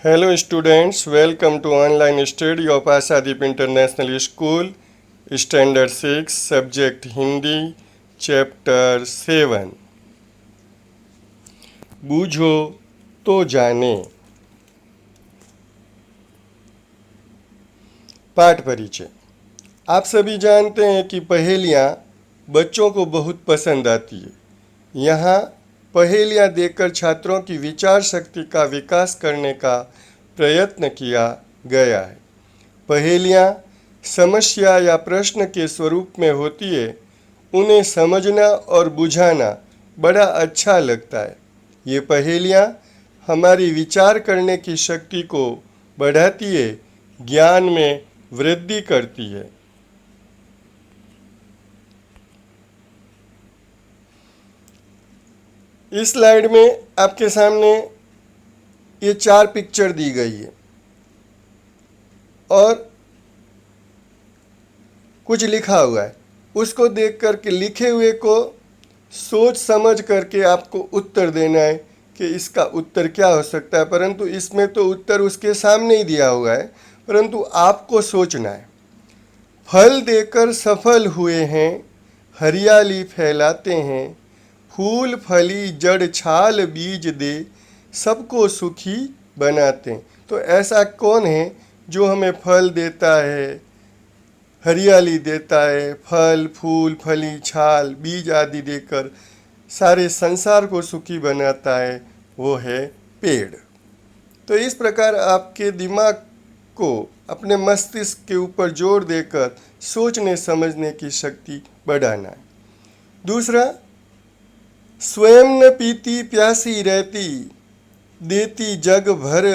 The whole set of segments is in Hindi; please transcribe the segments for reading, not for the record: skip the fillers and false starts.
Hello students, welcome to online study of Asadip International School, Standard 6, Subject Hindi, Chapter 7. बूझो तो जाने। पाठ परिचय। आप सभी जानते हैं कि पहेलियाँ बच्चों को बहुत पसंद आती है। यहाँ पहेलियाँ देकर छात्रों की विचार शक्ति का विकास करने का प्रयत्न किया गया है। पहेलियाँ समस्या या प्रश्न के स्वरूप में होती है। उन्हें समझना और बुझाना बड़ा अच्छा लगता है। ये पहेलियाँ हमारी विचार करने की शक्ति को बढ़ाती है, ज्ञान में वृद्धि करती है। इस स्लाइड में आपके सामने ये 4 पिक्चर दी गई है और कुछ लिखा हुआ है। उसको देख करके लिखे हुए को सोच समझ करके आपको उत्तर देना है कि इसका उत्तर क्या हो सकता है। परंतु इसमें तो उत्तर उसके सामने ही दिया हुआ है, परंतु आपको सोचना है। फल देकर सफल हुए हैं, हरियाली फैलाते हैं, फूल फली जड़ छाल बीज दे, सबको सुखी बनाते हैं। तो ऐसा कौन है जो हमें फल देता है, हरियाली देता है, फल फूल फली छाल बीज आदि देकर सारे संसार को सुखी बनाता है? वो है पेड़। तो इस प्रकार आपके दिमाग को अपने मस्तिष्क के ऊपर जोर देकर सोचने समझने की शक्ति बढ़ाना है। दूसरा, स्वयं न पीती प्यासी रहती, देती जग भर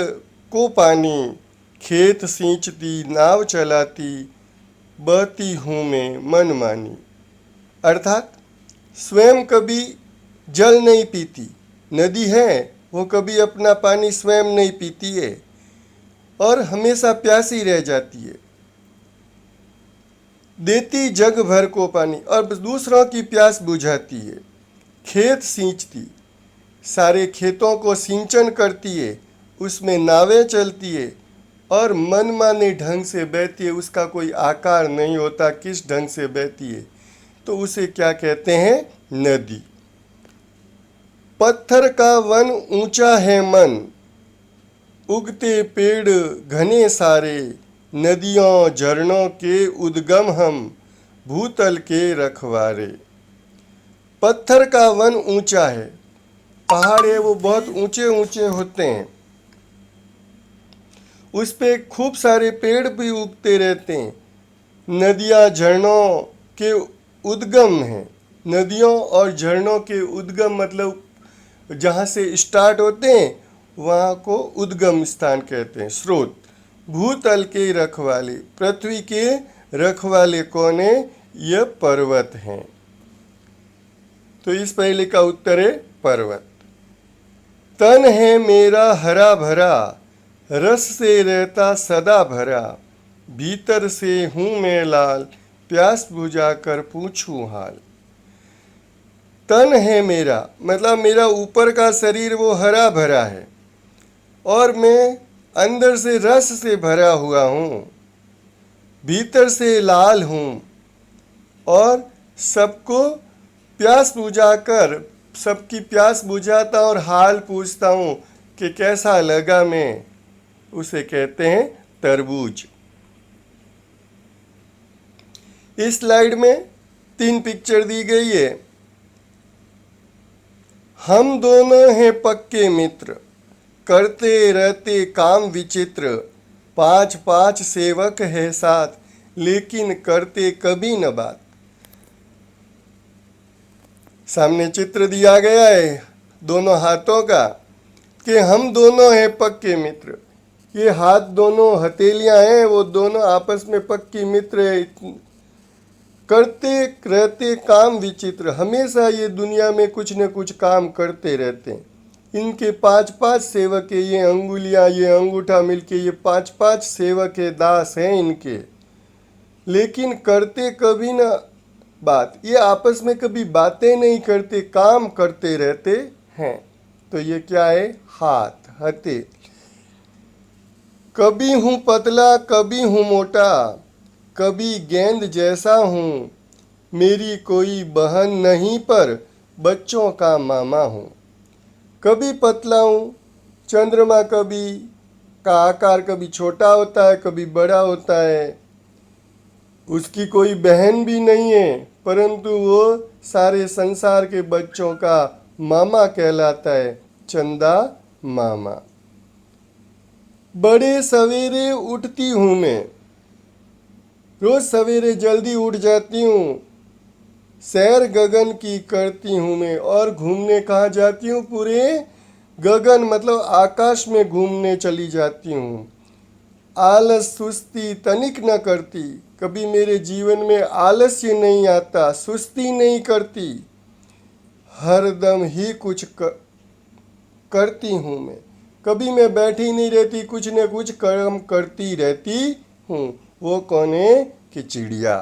को पानी, खेत सींचती नाव चलाती, बहती हूँ मैं मन मानी। अर्थात स्वयं कभी जल नहीं पीती, नदी है वो कभी अपना पानी स्वयं नहीं पीती है और हमेशा प्यासी रह जाती है। देती जग भर को पानी और दूसरों की प्यास बुझाती है। खेत सींचती, सारे खेतों को सिंचन करती है, उसमें नावें चलती है और मनमाने ढंग से बहती है। उसका कोई आकार नहीं होता किस ढंग से बहती है, तो उसे क्या कहते हैं? नदी। पत्थर का वन ऊंचा है मन, उगते पेड़ घने सारे, नदियों झरनों के उद्गम हम, भूतल के रखवारे। पत्थर का वन ऊंचा है, पहाड़ है वो बहुत ऊंचे ऊंचे होते हैं, उस पे खूब सारे पेड़ भी उगते रहते हैं। नदियाँ झरनों के उद्गम हैं। नदियों और झरनों के उद्गम मतलब जहाँ से स्टार्ट होते हैं वहाँ को उद्गम स्थान कहते हैं, स्रोत। भूतल के रखवाले, पृथ्वी के रखवाले कौन है? यह पर्वत हैं। तो इस पहले का उत्तर है पर्वत। तन है मेरा हरा भरा, रस से रहता सदा भरा, भीतर से हूँ मैं लाल, प्यास बुझा कर पूछूं हाल। तन है मेरा मतलब मेरा ऊपर का शरीर वो हरा भरा है और मैं अंदर से रस से भरा हुआ हूँ, भीतर से लाल हूँ और सबको प्यास बुझाकर सबकी प्यास बुझाता और हाल पूछता हूँ कि कैसा लगा मैं। उसे कहते हैं तरबूज। इस स्लाइड में 3 पिक्चर दी गई है। हम दोनों हैं पक्के मित्र, करते रहते काम विचित्र, 5 सेवक है साथ, लेकिन करते कभी न बात। सामने चित्र दिया गया है दोनों हाथों का कि हम दोनों हैं पक्के मित्र। ये हाथ दोनों हथेलियां हैं, वो दोनों आपस में पक्की मित्र है। करते रहते काम विचित्र, हमेशा ये दुनिया में कुछ न कुछ काम करते रहते हैं। इनके 5 सेवक है, ये अंगुलियां ये अंगूठा मिलके ये 5 सेवक है, दास हैं इनके, लेकिन करते कभी ना बात। ये आपस में कभी बातें नहीं करते, काम करते रहते हैं। तो ये क्या है? हाथ, हथे। कभी हूँ पतला कभी हूँ मोटा, कभी गेंद जैसा हूँ, मेरी कोई बहन नहीं पर बच्चों का मामा हूँ। कभी पतला हूँ, चंद्रमा कभी का आकार कभी छोटा होता है कभी बड़ा होता है। उसकी कोई बहन भी नहीं है परंतु वो सारे संसार के बच्चों का मामा कहलाता है, चंदा मामा। बड़े सवेरे उठती हूँ मैं, रोज सवेरे जल्दी उठ जाती हूँ। सैर गगन की करती हूँ मैं, और घूमने कहाँ जाती हूँ? पूरे गगन मतलब आकाश में घूमने चली जाती हूँ। आलस सुस्ती तनिक न करती, कभी मेरे जीवन में आलस्य नहीं आता, सुस्ती नहीं करती। हरदम ही कुछ करती हूँ मैं, कभी मैं बैठी नहीं रहती, कुछ न कुछ कर्म करती रहती हूँ। वो कौन है? कि चिड़िया।